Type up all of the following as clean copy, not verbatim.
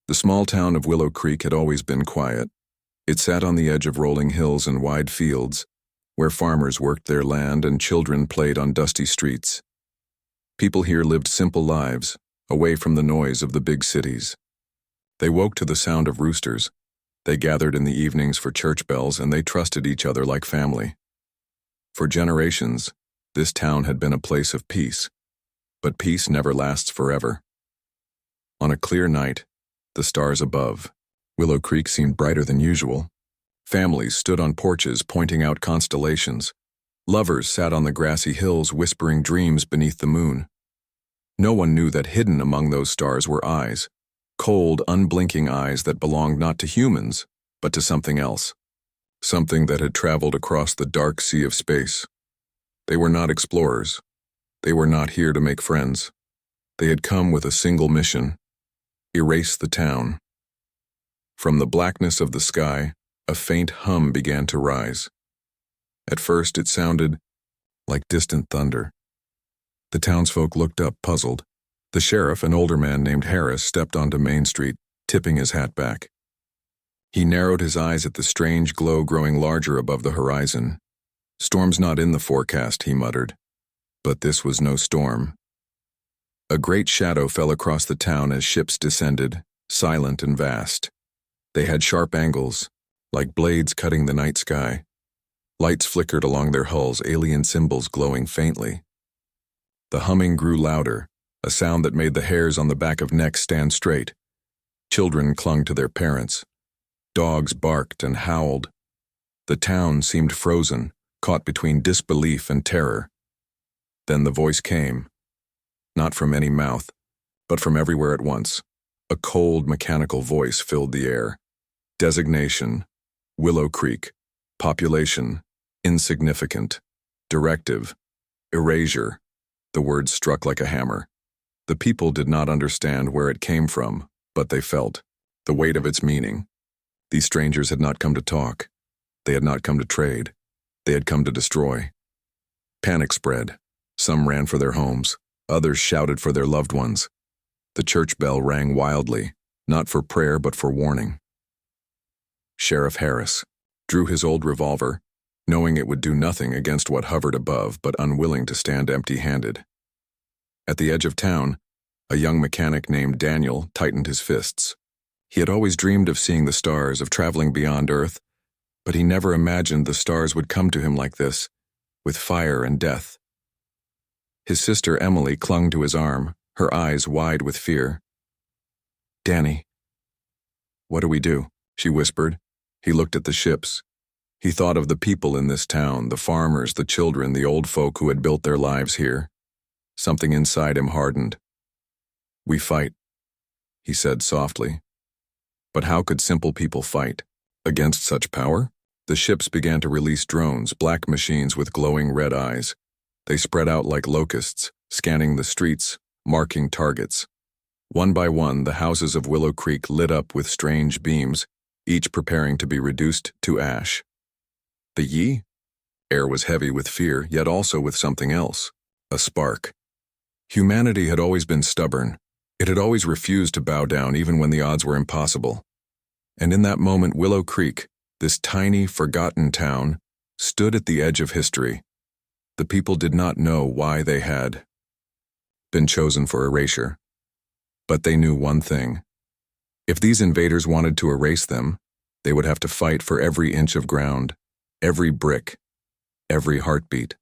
The small town of Willow Creek had always been quiet. It sat on the edge of rolling hills and wide fields, where farmers worked their land and children played on dusty streets. People here lived simple lives, away from the noise of the big cities. They woke to the sound of roosters. They gathered in the evenings for church bells, and they trusted each other like family. For generations, this town had been a place of peace. But peace never lasts forever. On a clear night, the stars above, Willow Creek seemed brighter than usual. Families stood on porches pointing out constellations. Lovers sat on the grassy hills whispering dreams beneath the moon. No one knew that hidden among those stars were eyes, cold, unblinking eyes that belonged not to humans, but to something else. Something that had traveled across the dark sea of space. They were not explorers. They were not here to make friends. They had come with a single mission: erase the town. From the blackness of the sky, a faint hum began to rise. At first it sounded like distant thunder. The townsfolk looked up, puzzled. The sheriff, an older man named Harris, stepped onto Main Street, tipping his hat back. He narrowed his eyes at the strange glow growing larger above the horizon. "Storm's not in the forecast," he muttered. But this was no storm. A great shadow fell across the town as ships descended, silent and vast. They had sharp angles, like blades cutting the night sky. Lights flickered along their hulls, alien symbols glowing faintly. The humming grew louder, a sound that made the hairs on the back of necks stand straight. Children clung to their parents. Dogs barked and howled. The town seemed frozen, caught between disbelief and terror. Then the voice came, not from any mouth, but from everywhere at once. A cold, mechanical voice filled the air. Designation: Willow Creek. Population: insignificant. Directive: erasure. The words struck like a hammer. The people did not understand where it came from, but they felt the weight of its meaning. These strangers had not come to talk. They had not come to trade. They had come to destroy. Panic spread. Some ran for their homes. Others shouted for their loved ones. The church bell rang wildly, not for prayer but for warning. Sheriff Harris drew his old revolver, knowing it would do nothing against what hovered above, but unwilling to stand empty-handed. At the edge of town, a young mechanic named Daniel tightened his fists. He had always dreamed of seeing the stars, of traveling beyond Earth, but he never imagined the stars would come to him like this, with fire and death. His sister Emily clung to his arm, her eyes wide with fear. "Danny." "What do we do?" she whispered. He looked at the ships. He thought of the people in this town, the farmers, the children, the old folk who had built their lives here. Something inside him hardened. "We fight," he said softly. But how could simple people fight against such power? The ships began to release drones, black machines with glowing red eyes. They spread out like locusts, scanning the streets, marking targets. One by one, the houses of Willow Creek lit up with strange beams, each preparing to be reduced to ash. The Yi? Air was heavy with fear, yet also with something else, a spark. Humanity had always been stubborn. It had always refused to bow down even when the odds were impossible. And in that moment, Willow Creek, this tiny, forgotten town, stood at the edge of history. The people did not know why they had been chosen for erasure. But they knew one thing. If these invaders wanted to erase them, they would have to fight for every inch of ground, every brick, every heartbeat.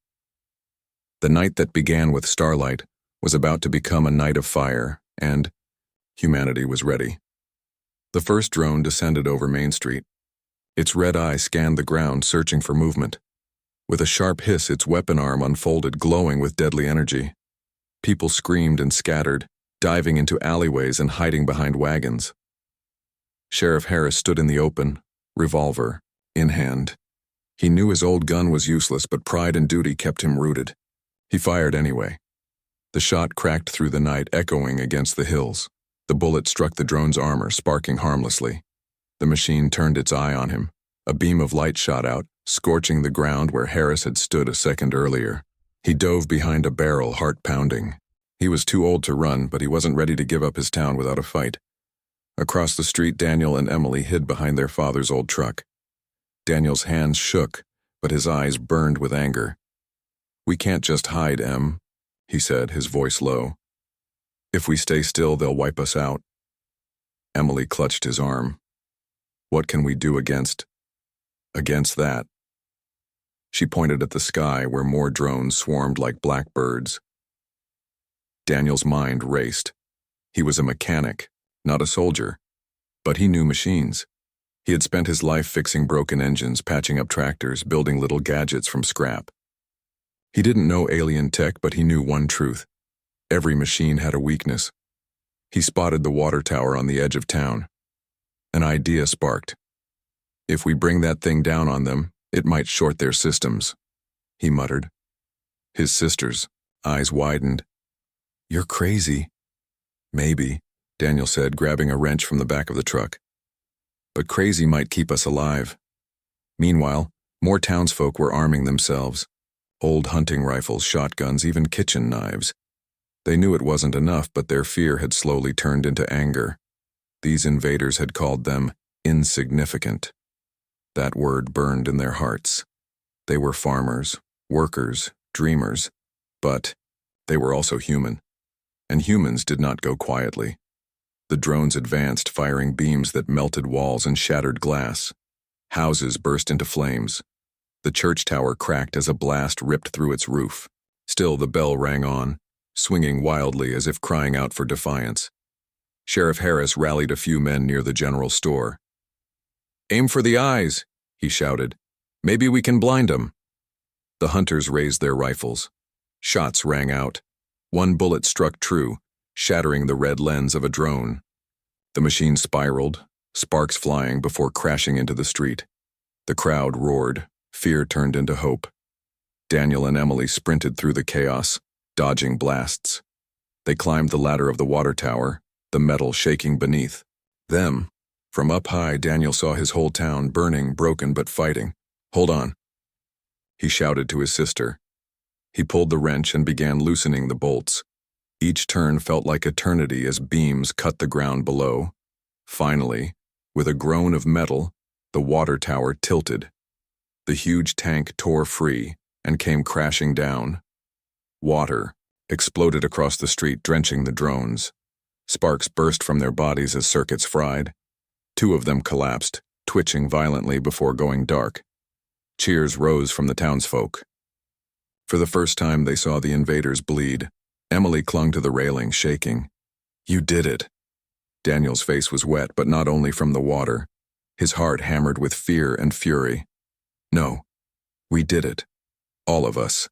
The night that began with starlight was about to become a night of fire, and humanity was ready. The first drone descended over Main Street. Its red eye scanned the ground, searching for movement. With a sharp hiss, its weapon arm unfolded, glowing with deadly energy. People screamed and scattered, diving into alleyways and hiding behind wagons. Sheriff Harris stood in the open, revolver in hand. He knew his old gun was useless, but pride and duty kept him rooted. He fired anyway. The shot cracked through the night, echoing against the hills. The bullet struck the drone's armor, sparking harmlessly. The machine turned its eye on him. A beam of light shot out, scorching the ground where Harris had stood a second earlier. He dove behind a barrel, heart pounding. He was too old to run, but he wasn't ready to give up his town without a fight. Across the street, Daniel and Emily hid behind their father's old truck. Daniel's hands shook, but his eyes burned with anger. "We can't just hide, Em," he said, his voice low. "If we stay still, they'll wipe us out." Emily clutched his arm. "What can we do against that?" She pointed at the sky where more drones swarmed like blackbirds. Daniel's mind raced. He was a mechanic, not a soldier, but he knew machines. He had spent his life fixing broken engines, patching up tractors, building little gadgets from scrap. He didn't know alien tech, but he knew one truth. Every machine had a weakness. He spotted the water tower on the edge of town. An idea sparked. "If we bring that thing down on them, it might short their systems," he muttered. His sister's eyes widened. "You're crazy." "Maybe," Daniel said, grabbing a wrench from the back of the truck. "But crazy might keep us alive." Meanwhile, more townsfolk were arming themselves. Old hunting rifles, shotguns, even kitchen knives. They knew it wasn't enough, but their fear had slowly turned into anger. These invaders had called them insignificant. That word burned in their hearts. They were farmers, workers, dreamers, but they were also human. And humans did not go quietly. The drones advanced, firing beams that melted walls and shattered glass. Houses burst into flames. The church tower cracked as a blast ripped through its roof. Still, the bell rang on, swinging wildly as if crying out for defiance. Sheriff Harris rallied a few men near the general store. "Aim for the eyes," he shouted. "Maybe we can blind them." The hunters raised their rifles. Shots rang out. One bullet struck true, shattering the red lens of a drone. The machine spiraled, sparks flying before crashing into the street. The crowd roared. Fear turned into hope. Daniel and Emily sprinted through the chaos, dodging blasts. They climbed the ladder of the water tower, the metal shaking beneath them. From up high, Daniel saw his whole town burning, broken but fighting. "Hold on," he shouted to his sister. He pulled the wrench and began loosening the bolts. Each turn felt like eternity as beams cut the ground below. Finally, with a groan of metal, the water tower tilted. The huge tank tore free and came crashing down. Water exploded across the street, drenching the drones. Sparks burst from their bodies as circuits fried. Two of them collapsed, twitching violently before going dark. Cheers rose from the townsfolk. For the first time, they saw the invaders bleed. Emily clung to the railing, shaking. "You did it." Daniel's face was wet, but not only from the water. His heart hammered with fear and fury. "No, we did it. All of us."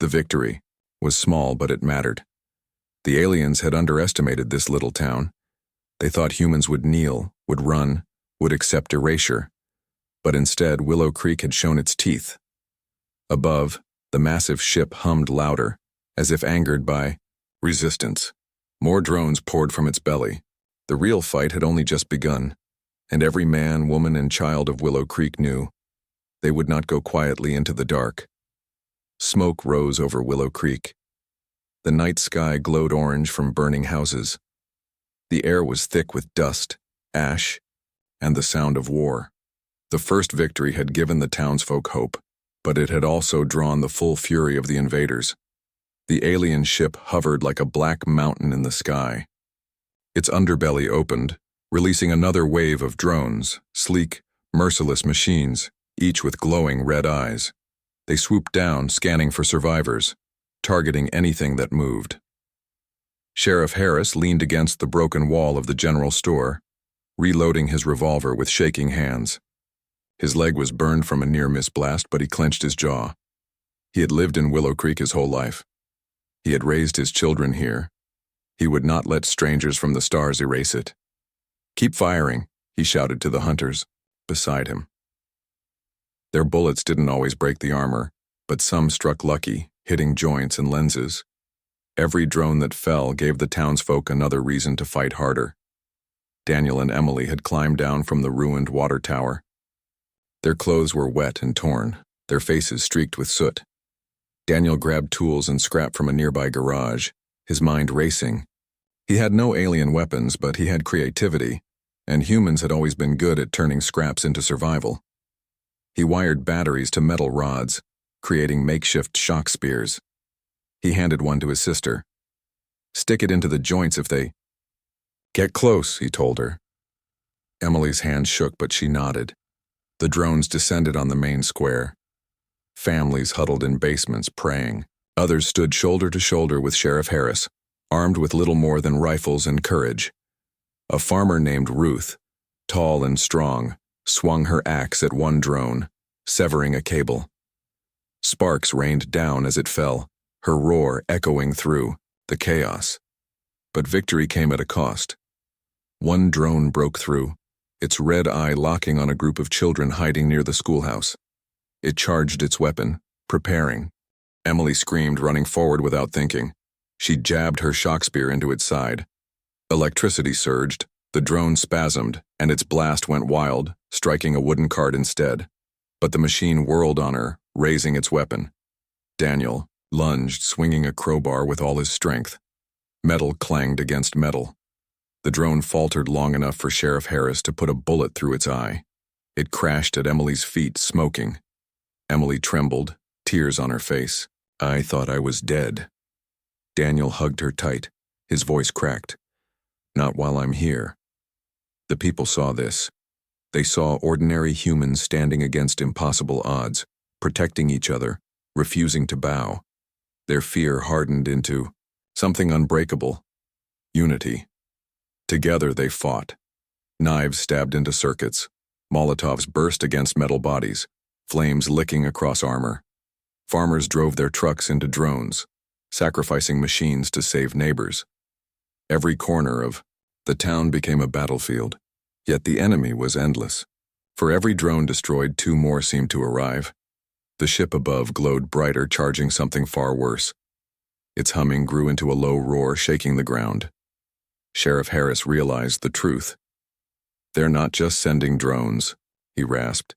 The victory was small, but it mattered. The aliens had underestimated this little town. They thought humans would kneel, would run, would accept erasure. But instead, Willow Creek had shown its teeth. Above, the massive ship hummed louder, as if angered by resistance. More drones poured from its belly. The real fight had only just begun, and every man, woman, and child of Willow Creek knew they would not go quietly into the dark. Smoke rose over Willow Creek. The night sky glowed orange from burning houses. The air was thick with dust, ash, and the sound of war. The first victory had given the townsfolk hope, but it had also drawn the full fury of the invaders. The alien ship hovered like a black mountain in the sky. Its underbelly opened, releasing another wave of drones, sleek, merciless machines, each with glowing red eyes. They swooped down, scanning for survivors, targeting anything that moved. Sheriff Harris leaned against the broken wall of the general store, reloading his revolver with shaking hands. His leg was burned from a near-miss blast, but he clenched his jaw. He had lived in Willow Creek his whole life. He had raised his children here. He would not let strangers from the stars erase it. "Keep firing," he shouted to the hunters beside him. Their bullets didn't always break the armor, but some struck lucky, hitting joints and lenses. Every drone that fell gave the townsfolk another reason to fight harder. Daniel and Emily had climbed down from the ruined water tower. Their clothes were wet and torn, their faces streaked with soot. Daniel grabbed tools and scrap from a nearby garage, his mind racing. He had no alien weapons, but he had creativity, and humans had always been good at turning scraps into survival. He wired batteries to metal rods, creating makeshift shock spears. He handed one to his sister. "Stick it into the joints if they—" "Get close," he told her. Emily's hand shook, but she nodded. The drones descended on the main square. Families huddled in basements, praying. Others stood shoulder to shoulder with Sheriff Harris, armed with little more than rifles and courage. A farmer named Ruth, tall and strong, swung her axe at one drone, severing a cable. Sparks rained down as it fell, her roar echoing through the chaos. But victory came at a cost. One drone broke through, its red eye locking on a group of children hiding near the schoolhouse. It charged its weapon, preparing. Emily screamed, running forward without thinking. She jabbed her shock spear into its side. Electricity surged, the drone spasmed, and its blast went wild, striking a wooden cart instead. But the machine whirled on her, raising its weapon. Daniel lunged, swinging a crowbar with all his strength. Metal clanged against metal. The drone faltered long enough for Sheriff Harris to put a bullet through its eye. It crashed at Emily's feet, smoking. Emily trembled, tears on her face. "I thought I was dead." Daniel hugged her tight, his voice cracked. "Not while I'm here." The people saw this. They saw ordinary humans standing against impossible odds, protecting each other, refusing to bow. Their fear hardened into something unbreakable: unity. Together they fought. Knives stabbed into circuits. Molotovs burst against metal bodies, flames licking across armor. Farmers drove their trucks into drones, sacrificing machines to save neighbors. Every corner of the town became a battlefield, yet the enemy was endless. For every drone destroyed, two more seemed to arrive. The ship above glowed brighter, charging something far worse. Its humming grew into a low roar, shaking the ground. Sheriff Harris realized the truth. "They're not just sending drones," he rasped.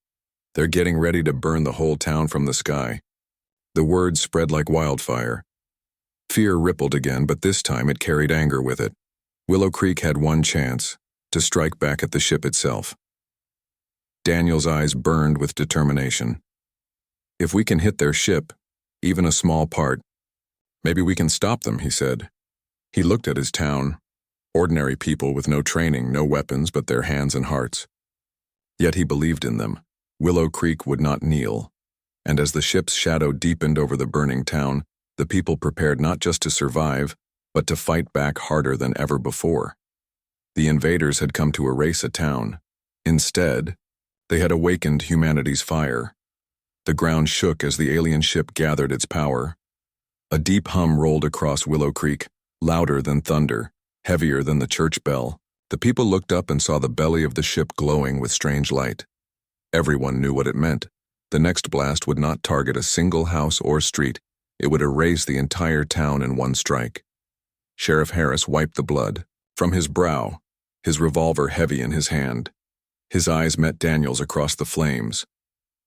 "They're getting ready to burn the whole town from the sky." The words spread like wildfire. Fear rippled again, but this time it carried anger with it. Willow Creek had one chance: to strike back at the ship itself. Daniel's eyes burned with determination. "If we can hit their ship, even a small part, maybe we can stop them," he said. He looked at his town. Ordinary people with no training, no weapons but their hands and hearts. Yet he believed in them. Willow Creek would not kneel. And as the ship's shadow deepened over the burning town, the people prepared not just to survive, but to fight back harder than ever before. The invaders had come to erase a town. Instead, they had awakened humanity's fire. The ground shook as the alien ship gathered its power. A deep hum rolled across Willow Creek, louder than thunder, heavier than the church bell. The people looked up and saw the belly of the ship glowing with strange light. Everyone knew what it meant. The next blast would not target a single house or street. It would erase the entire town in one strike. Sheriff Harris wiped the blood from his brow, his revolver heavy in his hand. His eyes met Daniel's across the flames.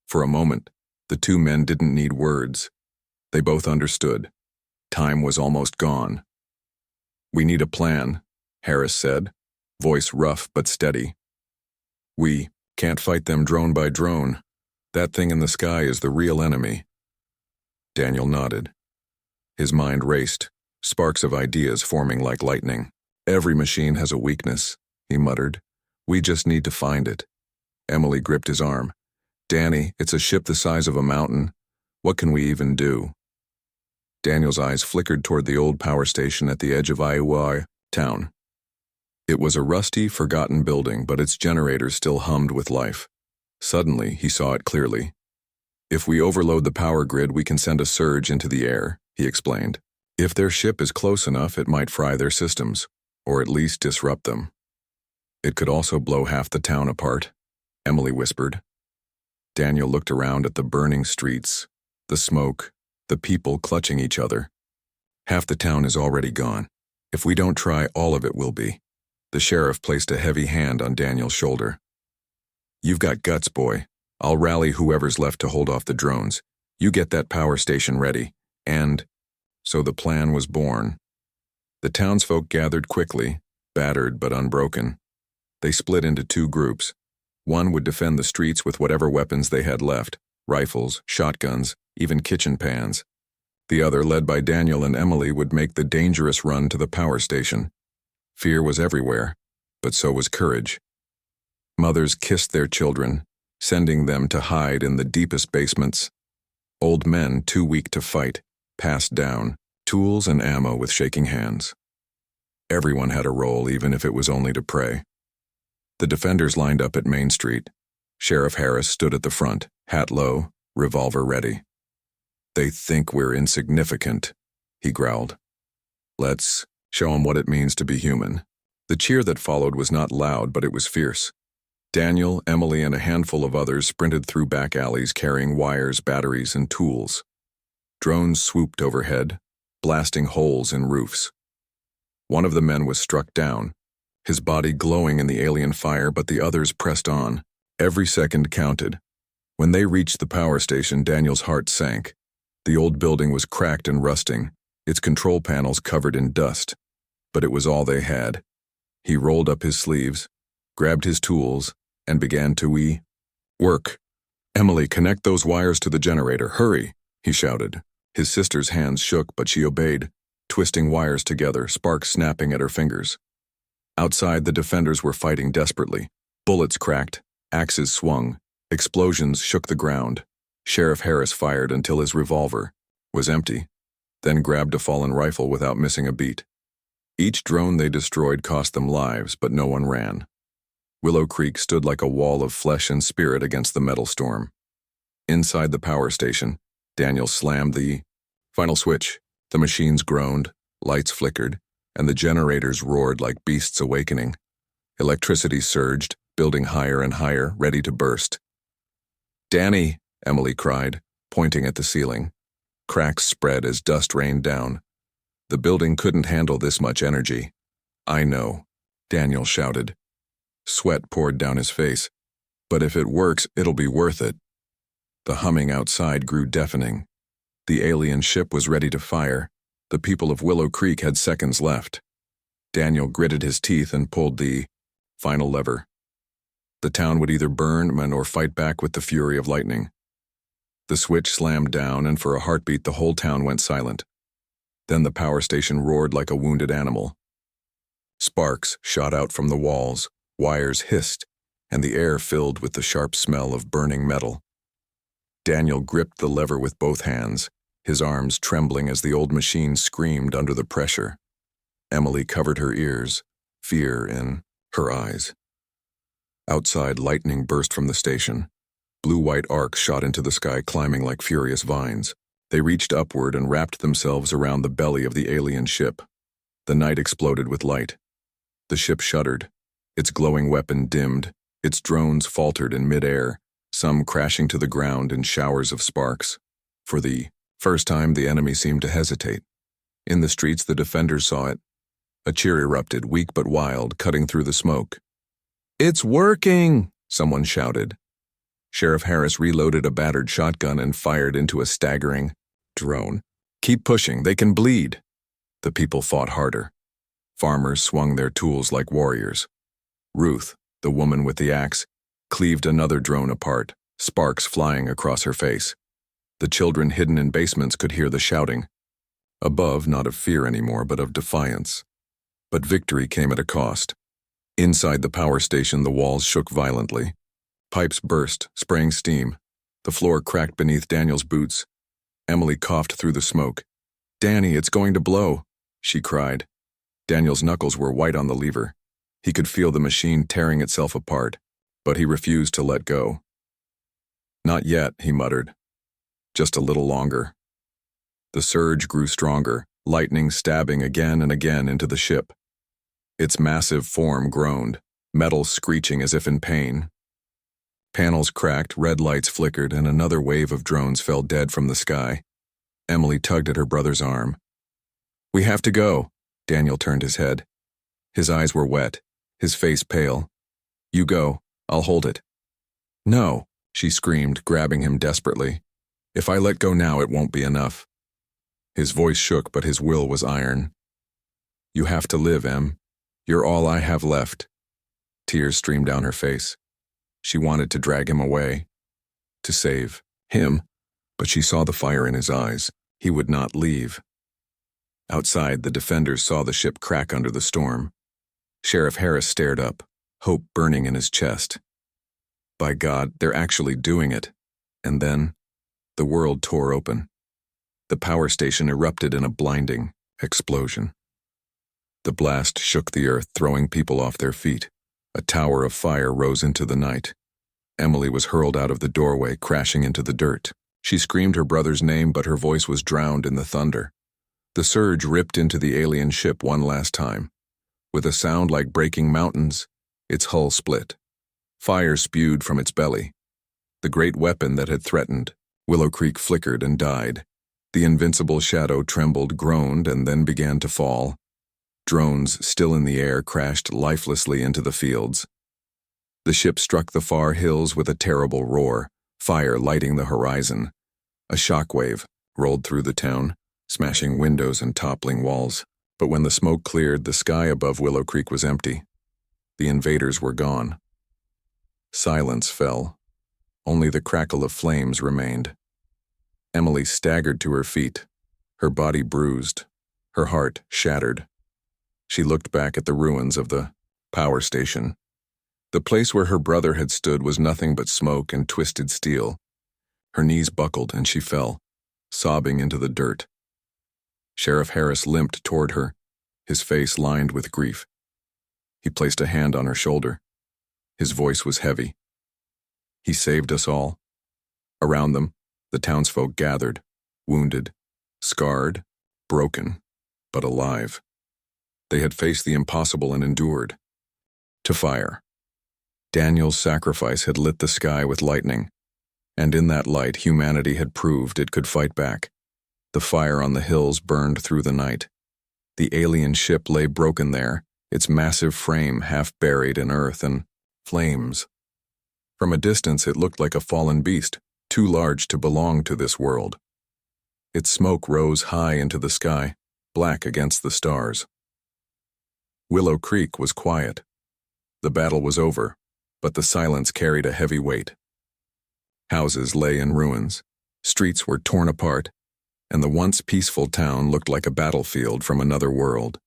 For a moment, the two men didn't need words. They both understood. Time was almost gone. "We need a plan," Harris said, voice rough but steady. "We can't fight them drone by drone. That thing in the sky is the real enemy." Daniel nodded. His mind raced, sparks of ideas forming like lightning. "Every machine has a weakness," he muttered. "We just need to find it." Emily gripped his arm. "Danny, it's a ship the size of a mountain. What can we even do?" Daniel's eyes flickered toward the old power station at the edge of HFY town. It was a rusty, forgotten building, but its generators still hummed with life. Suddenly, he saw it clearly. "If we overload the power grid, we can send a surge into the air," he explained. "If their ship is close enough, it might fry their systems, or at least disrupt them. It could also blow half the town apart," Emily whispered. Daniel looked around at the burning streets, the smoke, the people clutching each other. "Half the town is already gone. If we don't try, all of it will be." The sheriff placed a heavy hand on Daniel's shoulder. "You've got guts, boy. I'll rally whoever's left to hold off the drones. You get that power station ready." And so the plan was born. The townsfolk gathered quickly, battered but unbroken. They split into two groups. One would defend the streets with whatever weapons they had left, rifles, shotguns, even kitchen pans. The other, led by Daniel and Emily, would make the dangerous run to the power station. Fear was everywhere, but so was courage. Mothers kissed their children, sending them to hide in the deepest basements. Old men, too weak to fight, passed down, tools and ammo with shaking hands. Everyone had a role, even if it was only to pray. The defenders lined up at Main Street. Sheriff Harris stood at the front, hat low, revolver ready. "They think we're insignificant," he growled. "Let's show 'em what it means to be human." The cheer that followed was not loud, but it was fierce. Daniel, Emily, and a handful of others sprinted through back alleys carrying wires, batteries, and tools. Drones swooped overhead, blasting holes in roofs. One of the men was struck down, his body glowing in the alien fire, but the others pressed on. Every second counted. When they reached the power station, Daniel's heart sank. The old building was cracked and rusting, its control panels covered in dust. But it was all they had. He rolled up his sleeves, grabbed his tools, and began to work. "Emily, connect those wires to the generator. Hurry," he shouted. His sister's hands shook, but she obeyed, twisting wires together, sparks snapping at her fingers. Outside, the defenders were fighting desperately. Bullets cracked, axes swung, explosions shook the ground. Sheriff Harris fired until his revolver was empty, then grabbed a fallen rifle without missing a beat. Each drone they destroyed cost them lives, but no one ran. Willow Creek stood like a wall of flesh and spirit against the metal storm. Inside the power station, Daniel slammed the final switch. The machines groaned, lights flickered, and the generators roared like beasts awakening. Electricity surged, building higher and higher, ready to burst. "Danny," Emily cried, pointing at the ceiling. Cracks spread as dust rained down. The building couldn't handle this much energy. "I know," Daniel shouted. Sweat poured down his face. "But if it works, it'll be worth it." The humming outside grew deafening. The alien ship was ready to fire. The people of Willow Creek had seconds left. Daniel gritted his teeth and pulled the final lever. The town would either burn or fight back with the fury of lightning. The switch slammed down, and for a heartbeat the whole town went silent. Then the power station roared like a wounded animal. Sparks shot out from the walls, wires hissed, and the air filled with the sharp smell of burning metal. Daniel gripped the lever with both hands, his arms trembling as the old machine screamed under the pressure. Emily covered her ears, fear in her eyes. Outside, lightning burst from the station. Blue-white arcs shot into the sky, climbing like furious vines. They reached upward and wrapped themselves around the belly of the alien ship. The night exploded with light. The ship shuddered. Its glowing weapon dimmed. Its drones faltered in midair, some crashing to the ground in showers of sparks. For the first time, the enemy seemed to hesitate. In the streets, the defenders saw it. A cheer erupted, weak but wild, cutting through the smoke. "It's working!" someone shouted. Sheriff Harris reloaded a battered shotgun and fired into a staggering drone. "Keep pushing, they can bleed." The people fought harder. Farmers swung their tools like warriors. Ruth, the woman with the axe, cleaved another drone apart, sparks flying across her face. The children hidden in basements could hear the shouting. Above, not of fear anymore, but of defiance. But victory came at a cost. Inside the power station, the walls shook violently. Pipes burst, spraying steam. The floor cracked beneath Daniel's boots. Emily coughed through the smoke. "Danny, it's going to blow," she cried. Daniel's knuckles were white on the lever. He could feel the machine tearing itself apart, but he refused to let go. "Not yet," he muttered. "Just a little longer." The surge grew stronger, lightning stabbing again and again into the ship. Its massive form groaned, metal screeching as if in pain. Panels cracked, red lights flickered, and another wave of drones fell dead from the sky. Emily tugged at her brother's arm. "We have to go." Daniel turned his head. His eyes were wet, his face pale. "You go. I'll hold it." "No," she screamed, grabbing him desperately. "If I let go now, it won't be enough." His voice shook, but his will was iron. "You have to live, Em. You're all I have left." Tears streamed down her face. She wanted to drag him away, to save him, but she saw the fire in his eyes. He would not leave. Outside, the defenders saw the ship crack under the storm. Sheriff Harris stared up, hope burning in his chest. By God, they're actually doing it. And then, the world tore open. The power station erupted in a blinding explosion. The blast shook the earth, throwing people off their feet. A tower of fire rose into the night. Emily was hurled out of the doorway, crashing into the dirt. She screamed her brother's name, but her voice was drowned in the thunder. The surge ripped into the alien ship one last time. With a sound like breaking mountains, its hull split. Fire spewed from its belly. The great weapon that had threatened Willow Creek flickered and died. The invincible shadow trembled, groaned, and then began to fall. Drones, still in the air, crashed lifelessly into the fields. The ship struck the far hills with a terrible roar, fire lighting the horizon. A shockwave rolled through the town, smashing windows and toppling walls. But when the smoke cleared, the sky above Willow Creek was empty. The invaders were gone. Silence fell. Only the crackle of flames remained. Emily staggered to her feet, her body bruised, her heart shattered. She looked back at the ruins of the power station. The place where her brother had stood was nothing but smoke and twisted steel. Her knees buckled and she fell, sobbing into the dirt. Sheriff Harris limped toward her, his face lined with grief. He placed a hand on her shoulder. His voice was heavy. "He saved us all." Around them, the townsfolk gathered, wounded, scarred, broken, but alive. They had faced the impossible and endured. To fire. Daniel's sacrifice had lit the sky with lightning, and in that light humanity had proved it could fight back. The fire on the hills burned through the night. The alien ship lay broken there, its massive frame half buried in earth and flames. From a distance it looked like a fallen beast, too large to belong to this world. Its smoke rose high into the sky, black against the stars. Willow Creek was quiet. The battle was over, but the silence carried a heavy weight. Houses lay in ruins, streets were torn apart, and the once peaceful town looked like a battlefield from another world.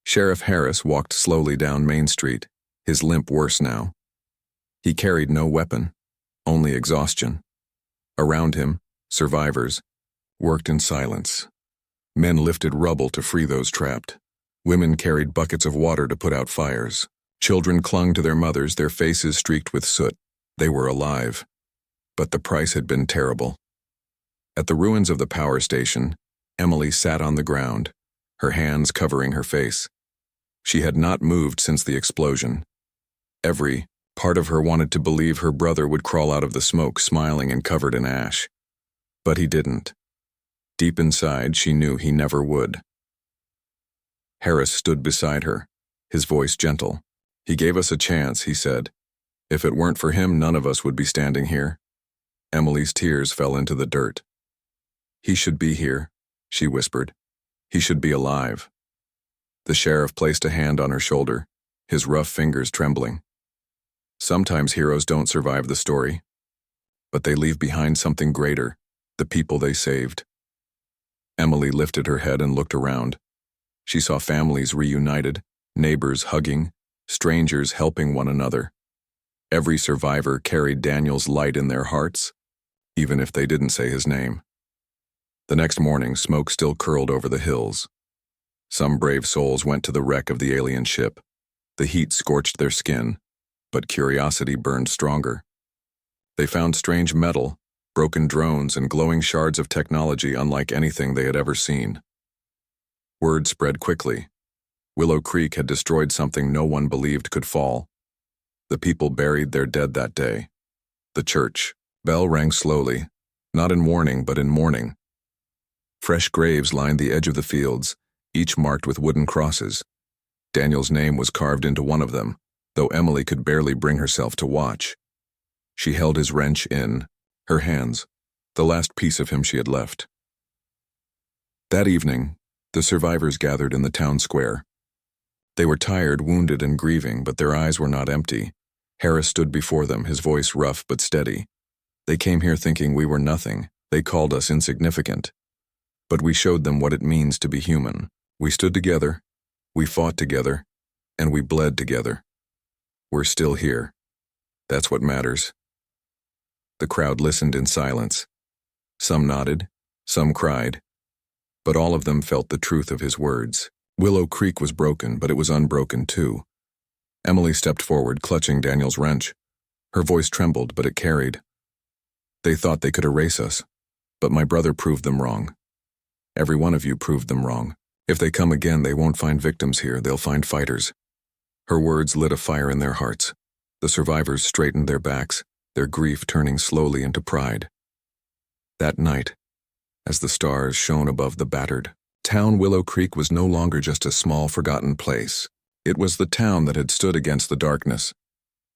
Sheriff Harris walked slowly down Main Street, his limp worse now. He carried no weapon, only exhaustion. Around him, survivors worked in silence. Men lifted rubble to free those trapped. Women carried buckets of water to put out fires. Children clung to their mothers, their faces streaked with soot. They were alive. But the price had been terrible. At the ruins of the power station, Emily sat on the ground, her hands covering her face. She had not moved since the explosion. Every part of her wanted to believe her brother would crawl out of the smoke, smiling and covered in ash. But he didn't. Deep inside, she knew he never would. Harris stood beside her, his voice gentle. "He gave us a chance," he said. "If it weren't for him, none of us would be standing here." Emily's tears fell into the dirt. "He should be here," she whispered. "He should be alive." The sheriff placed a hand on her shoulder, his rough fingers trembling. Sometimes heroes don't survive the story, but they leave behind something greater, the people they saved. Emily lifted her head and looked around. She saw families reunited, neighbors hugging, strangers helping one another. Every survivor carried Daniel's light in their hearts, even if they didn't say his name. The next morning, smoke still curled over the hills. Some brave souls went to the wreck of the alien ship. The heat scorched their skin, but curiosity burned stronger. They found strange metal, broken drones, and glowing shards of technology unlike anything they had ever seen. Word spread quickly. Willow Creek had destroyed something no one believed could fall. The people buried their dead that day. The church bell rang slowly, not in warning but in mourning. Fresh graves lined the edge of the fields, each marked with wooden crosses. Daniel's name was carved into one of them, though Emily could barely bring herself to watch. She held his wrench in her hands, the last piece of him she had left. That evening, The survivors gathered in the town square. They were tired, wounded, and grieving, but their eyes were not empty. Harris stood before them, his voice rough but steady. They came here thinking we were nothing. They called us insignificant. But we showed them what it means to be human. We stood together, we fought together, and we bled together. We're still here. That's what matters. The crowd listened in silence. Some nodded, some cried, but all of them felt the truth of his words. Willow Creek was broken, but it was unbroken too. Emily stepped forward, clutching Daniel's wrench. Her voice trembled, but it carried. They thought they could erase us, but my brother proved them wrong. Every one of you proved them wrong. If they come again, they won't find victims here, they'll find fighters. Her words lit a fire in their hearts. The survivors straightened their backs, their grief turning slowly into pride. That night, as the stars shone above the battered town, Willow Creek was no longer just a small, forgotten place. It was the town that had stood against the darkness,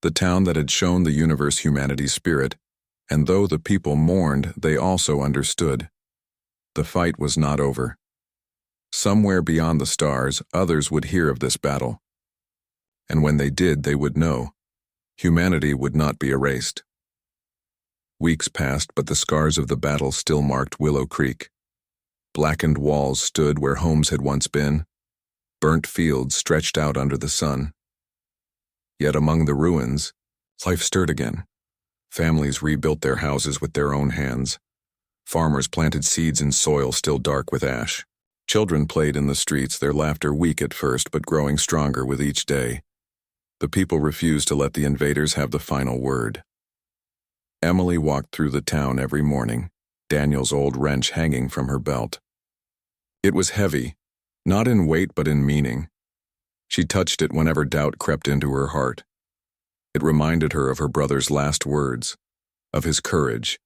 the town that had shown the universe humanity's spirit, and though the people mourned, they also understood. The fight was not over. Somewhere beyond the stars, others would hear of this battle. And when they did, they would know. Humanity would not be erased. Weeks passed, but the scars of the battle still marked Willow Creek. Blackened walls stood where homes had once been. Burnt fields stretched out under the sun. Yet among the ruins, life stirred again. Families rebuilt their houses with their own hands. Farmers planted seeds in soil still dark with ash. Children played in the streets, their laughter weak at first but growing stronger with each day. The people refused to let the invaders have the final word. Emily walked through the town every morning, Daniel's old wrench hanging from her belt. It was heavy, not in weight but in meaning. She touched it whenever doubt crept into her heart. It reminded her of her brother's last words, of his courage,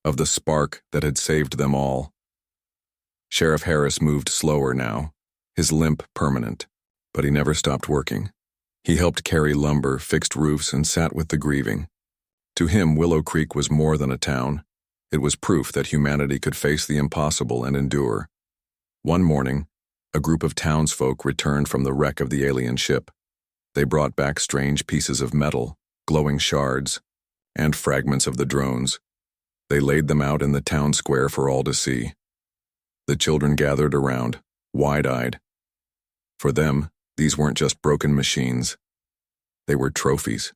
of the spark that had saved them all. Sheriff Harris moved slower now, his limp permanent, but he never stopped working. He helped carry lumber, fixed roofs, and sat with the grieving. To him, Willow Creek was more than a town. It was proof that humanity could face the impossible and endure. One morning, a group of townsfolk returned from the wreck of the alien ship. They brought back strange pieces of metal, glowing shards, and fragments of the drones. They laid them out in the town square for all to see. The children gathered around, wide-eyed. For them, these weren't just broken machines. They were trophies.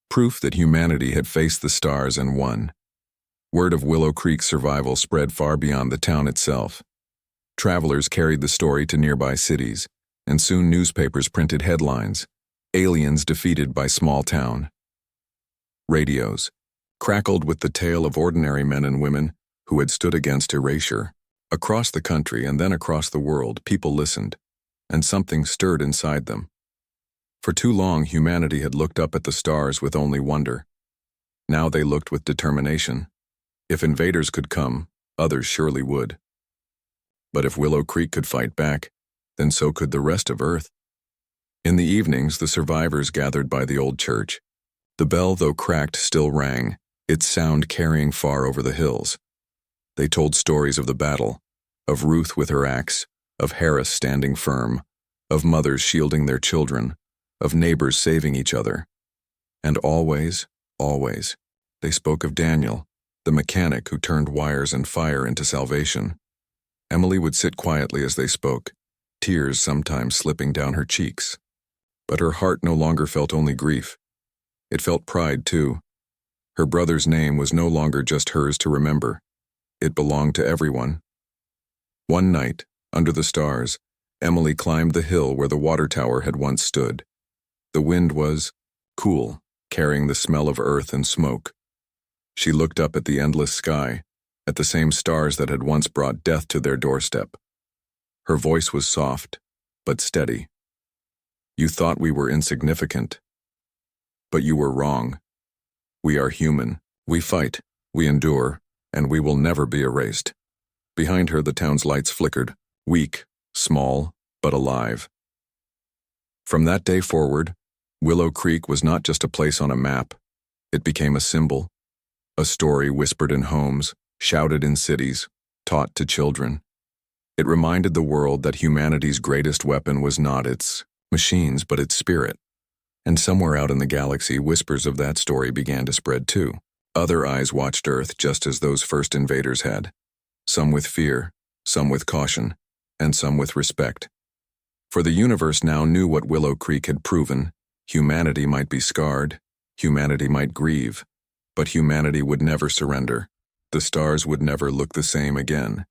Proof that humanity had faced the stars and won. Word of Willow Creek's survival spread far beyond the town itself. Travelers carried the story to nearby cities, and soon newspapers printed headlines, "Aliens defeated by small town." Radios crackled with the tale of ordinary men and women who had stood against erasure. Across the country and then across the world, people listened, and something stirred inside them. For too long, humanity had looked up at the stars with only wonder. Now they looked with determination. If invaders could come, others surely would. But if Willow Creek could fight back, then so could the rest of Earth. In the evenings, the survivors gathered by the old church. The bell, though cracked, still rang, its sound carrying far over the hills. They told stories of the battle, of Ruth with her axe, of Harris standing firm, of mothers shielding their children, of neighbors saving each other. And always, always, they spoke of Daniel, the mechanic who turned wires and fire into salvation. Emily would sit quietly as they spoke, tears sometimes slipping down her cheeks. But her heart no longer felt only grief. It felt pride, too. Her brother's name was no longer just hers to remember. It belonged to everyone. One night, under the stars, Emily climbed the hill where the water tower had once stood. The wind was cool, carrying the smell of earth and smoke. She looked up at the endless sky, at the same stars that had once brought death to their doorstep. Her voice was soft, but steady. "You thought we were insignificant. But you were wrong. We are human. We fight, we endure, and we will never be erased." Behind her, the town's lights flickered, weak, small, but alive. From that day forward, Willow Creek was not just a place on a map. It became a symbol, a story whispered in homes, shouted in cities, taught to children. It reminded the world that humanity's greatest weapon was not its machines, but its spirit. And somewhere out in the galaxy, whispers of that story began to spread too. Other eyes watched Earth just as those first invaders had. Some with fear, some with caution, and some with respect. For the universe now knew what Willow Creek had proven. Humanity might be scarred, humanity might grieve, but humanity would never surrender. The stars would never look the same again.